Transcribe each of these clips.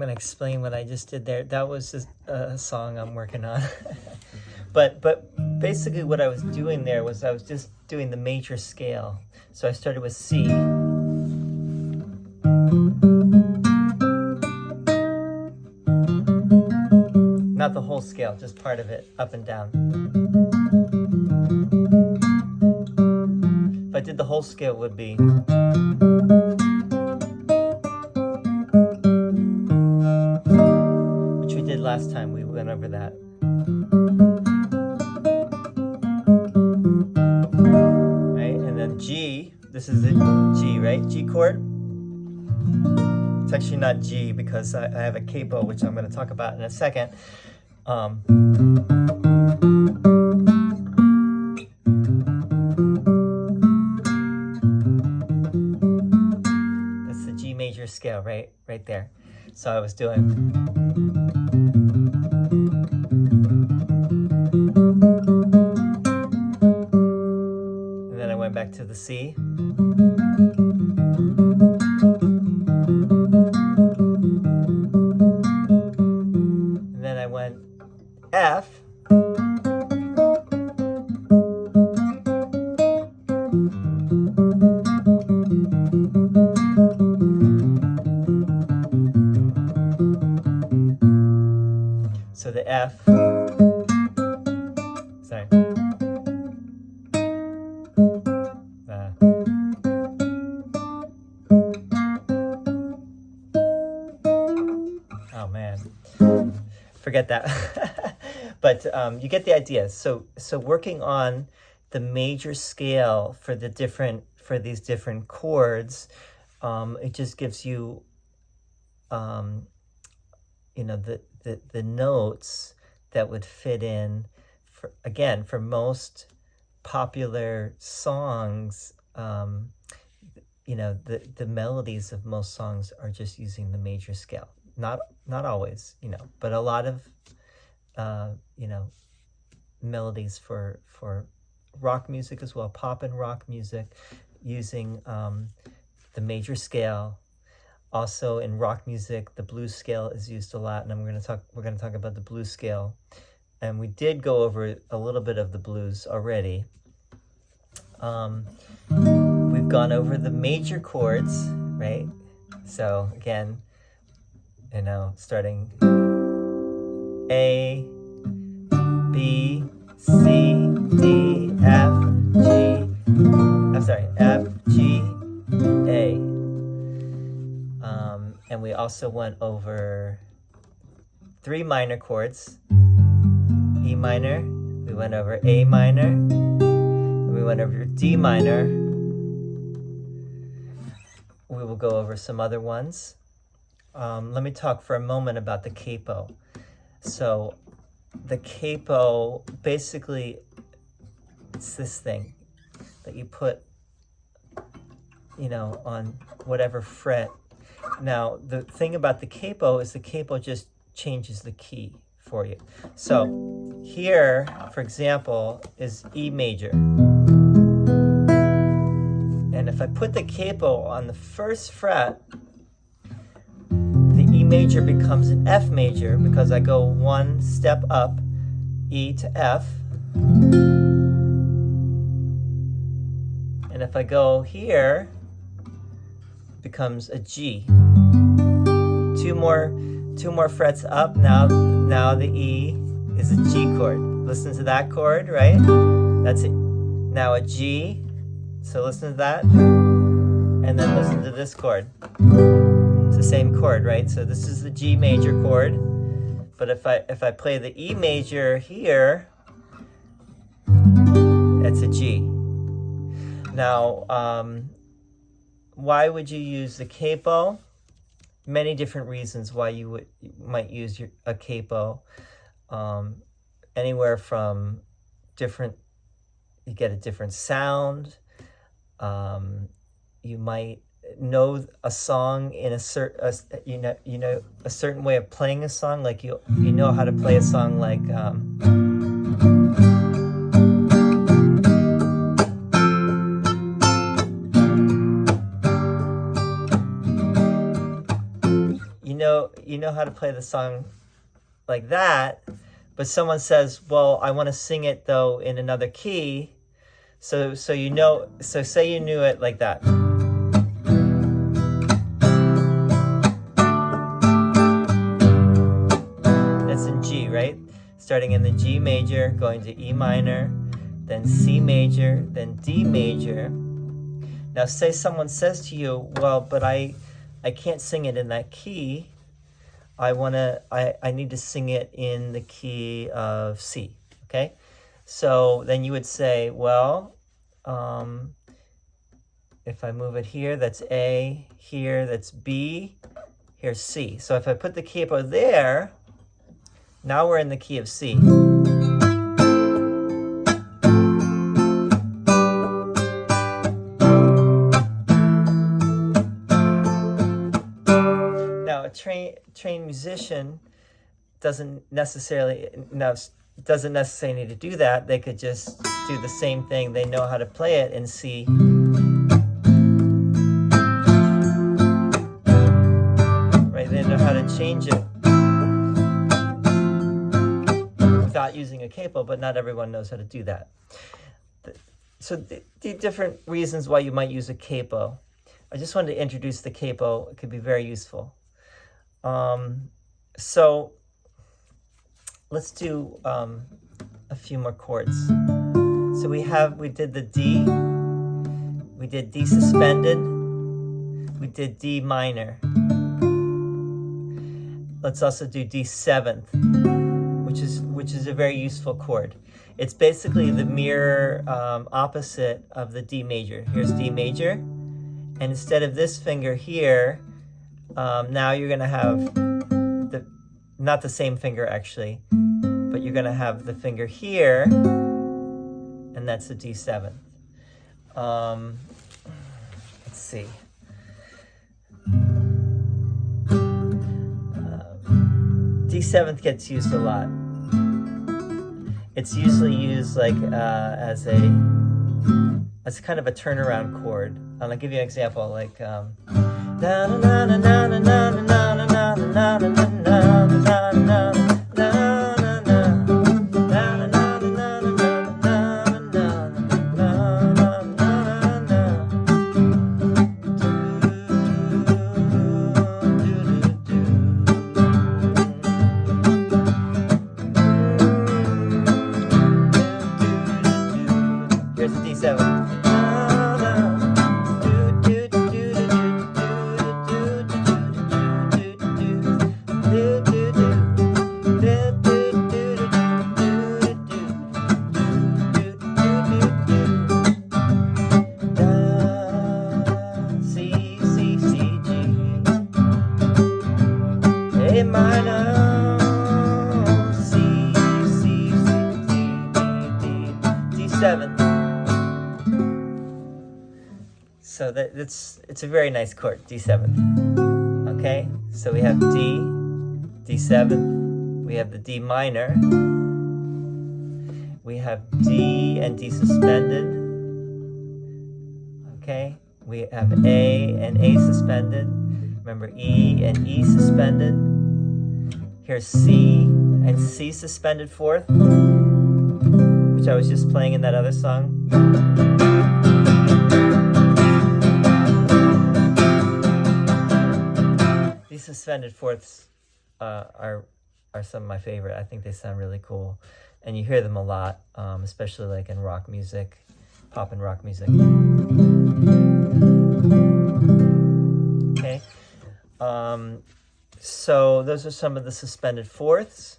going to explain what I just did there. That was a song I'm working on. But basically what I was doing there was I was just doing the major scale. So I started with C. Not the whole scale, just part of it, up and down. If I did the whole scale, it would be... which we did last time, we went over that. Right, and then G, this is a G, right? G chord. It's actually not G because I have a capo, which I'm going to talk about in a second. That's the G major scale, right there. So I was doing. And then I went back to the C. And then I went F. So the F. Sorry. Oh man. Forget that. But you get the idea. So working on the major scale for these different chords, it just gives you, the notes that would fit in for most popular songs. The melodies of most songs are just using the major scale. Not always, but a lot of melodies for rock music as well, pop and rock music, using the major scale. Also in rock music, the blues scale is used a lot, and we're going to talk about the blues scale. And we did go over a little bit of the blues already. We've gone over the major chords, right? So again, starting A, B, C, D, F, G, A. And we also went over 3 minor chords. E minor, we went over A minor, and we went over D minor. We will go over some other ones. Let me talk for a moment about the capo. So the capo, basically, it's this thing that you put, on whatever fret. Now, the thing about the capo is the capo just changes the key for you. So here, for example, is E major. And if I put the capo on the first fret, the E major becomes an F major because I go one step up, E to F. And if I go here, it becomes a G. Two more frets up. Now the E is a G chord. Listen to that chord, right? That's it. Now a G. So listen to that. And then listen to this chord. It's the same chord, right? So this is the G major chord. But if I play the E major here, it's a G. Now, why would you use the capo? Many different reasons why you might use a capo. Anywhere from you get a different sound. You might know a song in a certain way of playing a song, like you know how to play a song like you know how to play the song like that, but someone says, well, I want to sing it though in another key. So say you knew it like that. That's in G, right? Starting in the G major, going to E minor, then C major, then D major. Now say someone says to you, well, but I can't sing it in that key. I need to sing it in the key of C, okay? So then you would say, well, if I move it here, that's A, here, that's B, here's C. So if I put the capo there, now we're in the key of C. Now a trained musician doesn't necessarily need to do that. They could just do the same thing. They know how to play it in C. Right? They know how to change it without using a capo, but not everyone knows how to do that. So the different reasons why you might use a capo. I just wanted to introduce the capo. It could be very useful. So let's do a few more chords. So we did the D, we did D suspended, we did D minor. Let's also do D seventh, which is a very useful chord. It's basically the mirror opposite of the D major. Here's D major, and instead of this finger here, now you're gonna have not the same finger actually, but you're going to have the finger here, and that's the D7th. Let's see. D7th gets used a lot. It's usually used like as kind of a turnaround chord. I'll give you an example, like na na na na na na na na na na na na na. Here's the D7. A minor, C, C, C, D, D7. So it's a very nice chord, D7. Okay, so we have D, D7, we have the D minor, we have D and D suspended. Okay, we have A and A suspended. Remember E and E suspended. Here's C and C suspended fourth, which I was just playing in that other song. These suspended fourths are some of my favorite. I think they sound really cool, and you hear them a lot, especially like in rock music, pop and rock music. Okay. So those are some of the suspended fourths.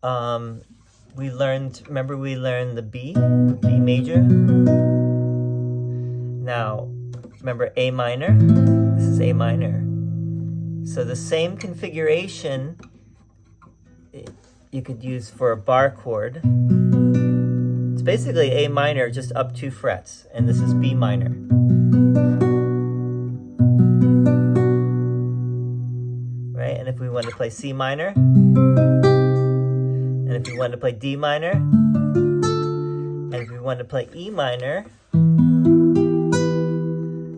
We learned the B major. Now, remember A minor? This is A minor. So the same configuration you could use for a bar chord. It's basically A minor, just up 2 frets, and this is B minor. And if we want to play C minor, and if we want to play D minor, and if we want to play E minor,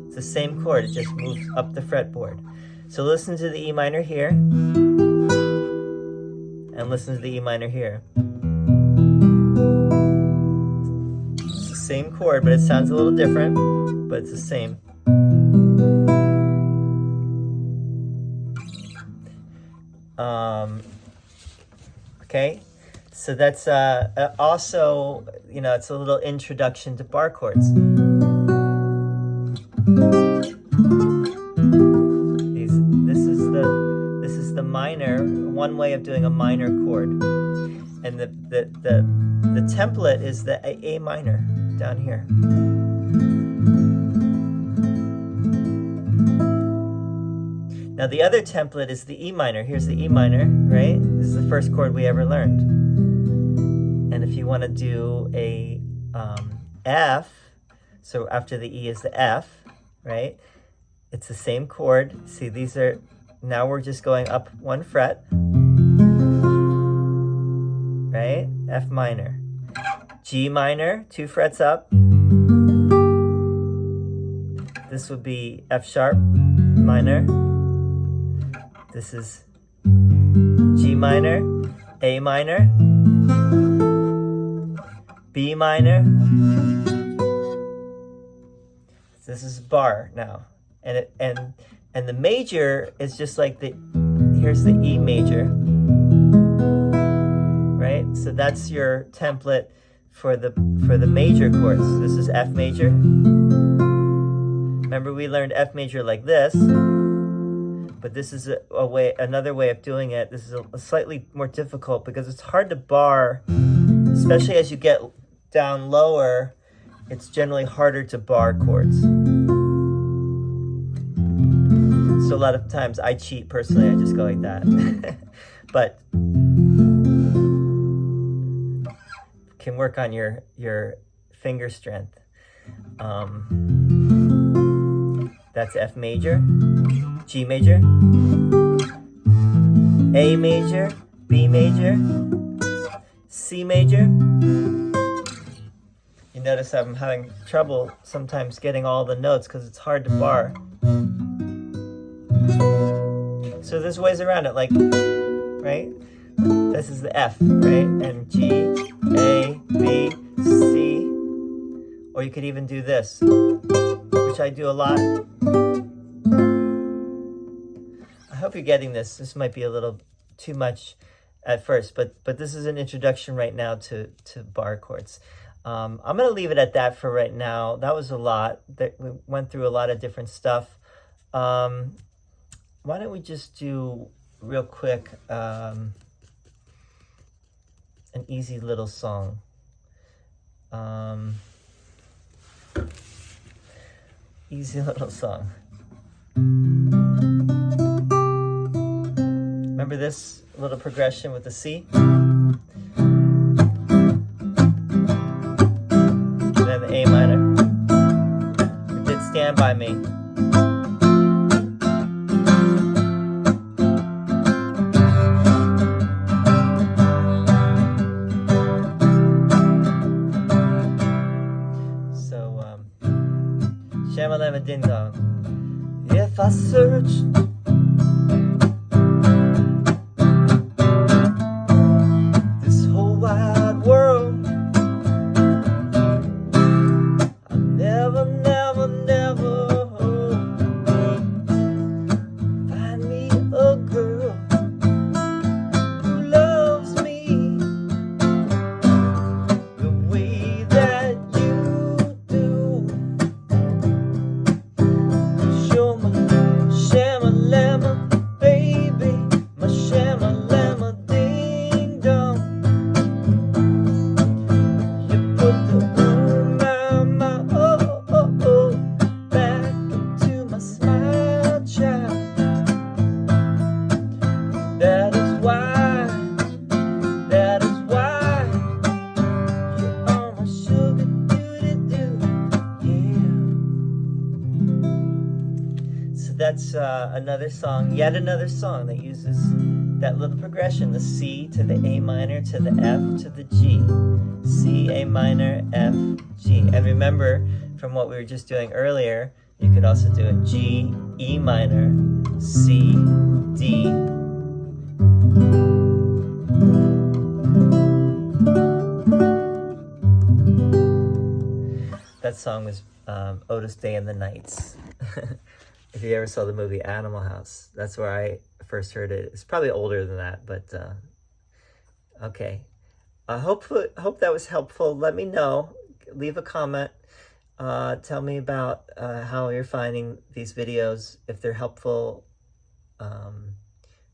it's the same chord, it just moves up the fretboard. So listen to the E minor here, and listen to the E minor here. It's the same chord, but it sounds a little different, but it's the same. Okay, so that's also, you know, it's a little introduction to bar chords. This is the minor, one way of doing a minor chord, and the template is the A minor down here. Now the other template is the E minor. Here's the E minor, right? This is the first chord we ever learned. And if you want to do a F, so after the E is the F, right? It's the same chord. See, these are, now we're just going up one fret, right? F minor. G minor, 2 frets up. This would be F sharp minor. This is G minor, A minor, B minor. This is bar now, and the major is just like the, here's the E major, right? So that's your template for the major chords. This is F major. Remember, we learned F major like this. But this is another way of doing it. This is a slightly more difficult because it's hard to bar, especially as you get down lower. It's generally harder to bar chords. So a lot of times I cheat personally. I just go like that. But can work on your finger strength. That's F major, G major, A major, B major, C major. You notice I'm having trouble sometimes getting all the notes because it's hard to bar. So there's ways around it, like, right? This is the F, right? And G, A, B, C. Or you could even do this, which I do a lot. I hope you're getting this. This might be a little too much at first, but this is an introduction right now to bar chords. I'm going to leave it at that for right now. That was a lot. We went through a lot of different stuff. Why don't we just do real quick an easy little song. Easy little song. Remember this little progression with the C? And then the A minor. We did Stand By Me. So, Shamalama Ding Dong. If I searched this whole wide world, I'll never, never, never find me a girl who loves me the way that you do. Show my shamalama, baby, my shamalama ding dong. You put the my oh oh oh back into my smile, child. That is why you are my sugar doo-doo-doo, yeah. So that's another song, yet another song that uses that little progression, the C to the A minor to the F to the G. C, A minor, F, G. And remember from what we were just doing earlier, You could also do it G, E minor, C, D. That song was Otis Day and the Nights. If you ever saw the movie Animal House, that's where I first heard it. It's probably older than that, but okay. I hope that was helpful. Let me know. Leave a comment. Tell me about how you're finding these videos, if they're helpful,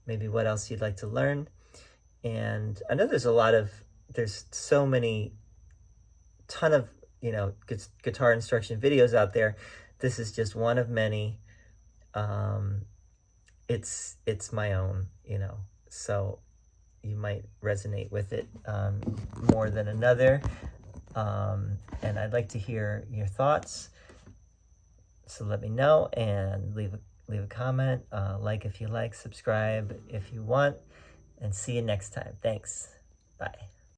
maybe what else you'd like to learn. And I know there's so many, ton of, guitar instruction videos out there. This is just one of many. It's my own, so you might resonate with it more than another. And I'd like to hear your thoughts. So let me know and leave a comment. Like if you like, subscribe if you want, and see you next time. Thanks. Bye.